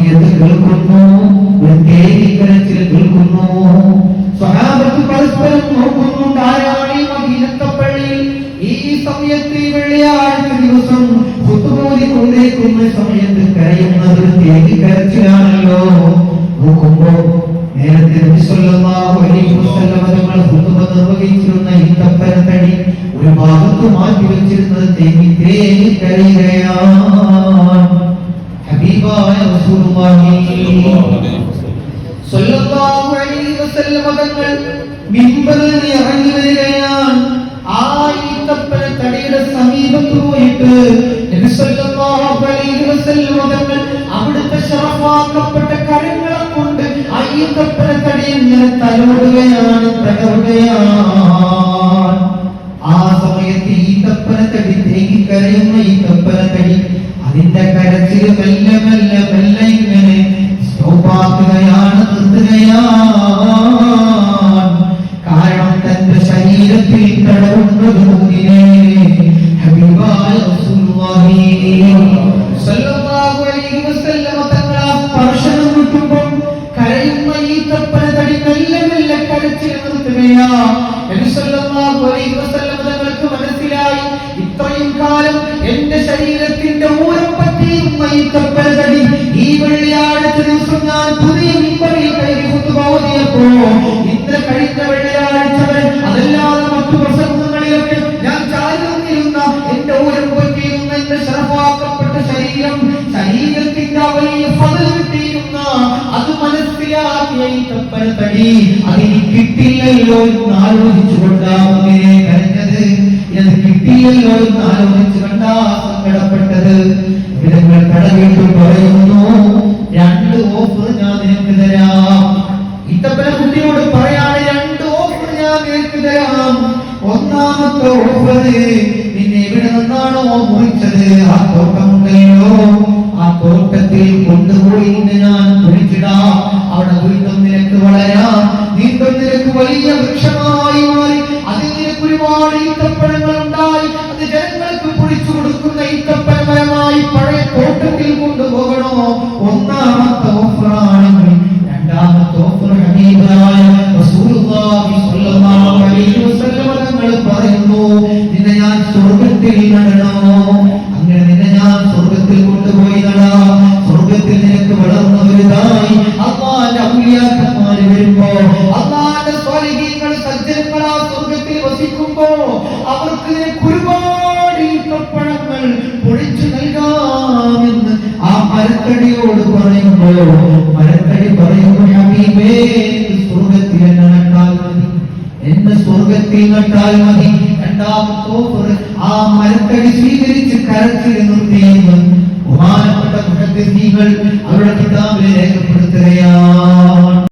കേൾക്കുന്നു, കരച്ചിൽ കേൾക്കുന്നു. സ്വഹാബത്ത് പരസ്പരം നോക്കുന്നുണ്ട്, ആരാണ് ഈ മദീനത്തെ പള്ളിയിൽ ഈ സമയത്ത് വെള്ളിയാഴ്ച ദിവസം കൊണ്ടേക്കുന്ന സമയത്ത് കരയുന്നത് കരച്ചിലാണല്ലോ. നോക്കുമ്പോ നേരത്തെ നബി സല്ലല്ലാഹു അലൈഹി വസല്ലം തങ്ങൾ ഖുതുബ നിർവഹിച്ചിരുന്ന ഈത്തപ്പനത്തടി ഒരു ഭാഗത്ത് മാറ്റി വെച്ചിരുന്നത് തേങ്ങി കരയുകയാണ്. ഹബീബായ റസൂലുള്ളാഹി സല്ലല്ലാഹു അലൈഹി വസല്ലം തങ്ങൾ മിമ്പറിൽ ഇറങ്ങി വരികയാണ്. ആ ഈത്തപ്പനത്തടിയുടെ സമീപത്ത് പോയിട്ട് നബി സല്ലല്ലാഹു അലൈഹി വസല്ലം തങ്ങൾ അവിടുത്തെ ശറഫാക്കപ്പെട്ട കരങ്ങളെ കൊണ്ട് ആ ഈത്തപ്പനത്തടി ഇങ്ങനെ തലോടുകയാണ്, തലോടുകയാണ്. ആ സമയത്ത് ഈത്തപ്പനത്തടി തേങ്ങിക്കരയുന്ന ഈത്തപ്പനത്തടി അതിന്റെ കരച്ചിൽ മെല്ലെ മെല്ലെ മെല്ലെ ഇങ്ങനെ സ്റ്റോപ്പാക്കുകയാണ്, നിർത്തുകയാണ്. കാരണം തന്റെ ശരീരത്തിൽ തടവുന്നത് മുന്നിനെ ഹബീബായ റസൂലുള്ളാഹി സല്ലല്ലാഹു അലൈഹി വസല്ലം തങ്ങളെ സ്പർശനം കിട്ടുമ്പോൾ കരയുന്ന ഈത്തപ്പനത്തടി മെല്ലെ മെല്ലെ കരച്ചിൽ നിർത്തുകയാണ്. നബി സല്ലല്ലാഹു അലൈഹി വസല്ലം തങ്ങൾക്ക് മനസ്സിലായി, ഇത്രയും കാലം എന്റെ ശരീരത്തിന്റെ ഊരം പറ്റിയിരുന്ന ഈത്തപ്പനത്തടി ഈ വെള്ളിയാഴ്ച ദിവസം ഞാൻ പുതിയ മിമ്പറിൽ കയറി ഓതിയപ്പോ ഇന്ന് കഴിഞ്ഞ വെള്ളിയാഴ്ച അതല്ലാതെ മറ്റു പ്രസംഗങ്ങളിലൊക്കെ ഞാൻ ചാരുന്നിരുന്ന എന്റെ ഊരം പറ്റിയിരുന്ന എന്റെ ശറഫാക്കപ്പെട്ട ശരീരത്തിന്റെ വലിയ ഫള് കിട്ടിയിരുന്ന അത് മനസ്സിലാക്കിയ ഈത്തപ്പനത്തടി അതിന് കിട്ടില്ലല്ലോ എന്ന് ആലോചിച്ചുകൊണ്ടാണ് കരഞ്ഞത്. ഇത് കിട്ടിയല്ലോ എന്ന് ആലോചിച്ചുകൊണ്ടാ സങ്കടപ്പെട്ടത്. ഇവരങ്ങൾ കടവിട്ട് പറയുന്നു, 2 ഓഫർ ഞാൻ നിനക്ക് തരാം. ഈത്തപ്പന കുട്ടിയോട് പറയാണ്, 2 ഓഫർ ഞാൻ നിനക്ക് തരാം. ഒന്നാമത്തെ ഓഫർ, നിന്നെ എവിടെ നിന്നാണോ മുറിച്ചത് ആ തോട്ടമുണ്ടല്ലോ, ആ തോട്ടത്തിൽ കൊണ്ടുപോയി നിന്നെ ഞാൻ കുഴിച്ചിടാം. അവിടെ വീണ്ടും നിനക്ക് വളരാം, വീണ്ടും നിനക്ക് വലിയ വൃക്ഷമായി മാറി അതിൽ നിനക്ക് ഒരുപാട് ഈത്തപ്പഴങ്ങൾ ഉണ്ടായി അത് ജനങ്ങൾക്ക് പൊഴിച്ചു കൊടുക്കുന്ന ഈത്തപ്പഴമരമായി പഴയ തോട്ടത്തിൽ കൊണ്ടുപോകണോ? ഒന്നാമത്തെ ഓഫറാണെങ്കിൽ. രണ്ടാമത്തെ ഓഫർ ഹബീബായ റസൂലുള്ളാഹി സ്വല്ലല്ലാഹു അലൈഹി വസല്ലം തങ്ങൾ പറയുന്നു, നിന്നെ ഞാൻ സ്വർഗ്ഗത്തിൽ നടണോ? അങ്ങനെ നിന്നെ ഞാൻ സ്വർഗ്ഗത്തിൽ കൊണ്ടുപോയി നടാം. സ്വർഗ്ഗത്തിൽ നിനക്ക് വളർന്നു വലുതായി അല്ലാഹുവിന്റെ ഔലിയാക്കന്മാര് വരുമ്പോ, അല്ലാഹുവിന്റെ സ്വാലിഹീങ്ങൾ സജ്ജനങ്ങൾ ആ സ്വർഗ്ഗത്തിൽ വസിക്കുമ്പോ അവർക്ക് നിനക്ക് ഒരുപാട് ഈത്തപ്പഴങ്ങൾ പൊഴിച്ചു നൽകാമെന്ന് ആ മരത്തടിയോട് പറയുമ്പോ മരത്തടി പറയുന്നു, ഹബീബേ സ്വർഗ്ഗത്തിൽ എന്നെ നട്ടാൽ മതി, എന്നെ സ്വർഗ്ഗത്തിൽ നട്ടാൽ മതി. രണ്ടാമത്തെ ഓഫർ ആ മരത്തടി സ്വീകരിച്ച് കരച്ചിൽ നിർത്തിയെന്ന് ബഹുമാനപ്പെട്ട മുഹദ്ദിസീങ്ങൾ അവരുടെ കിതാബിൽ രേഖപ്പെടുത്തുകയാണ്.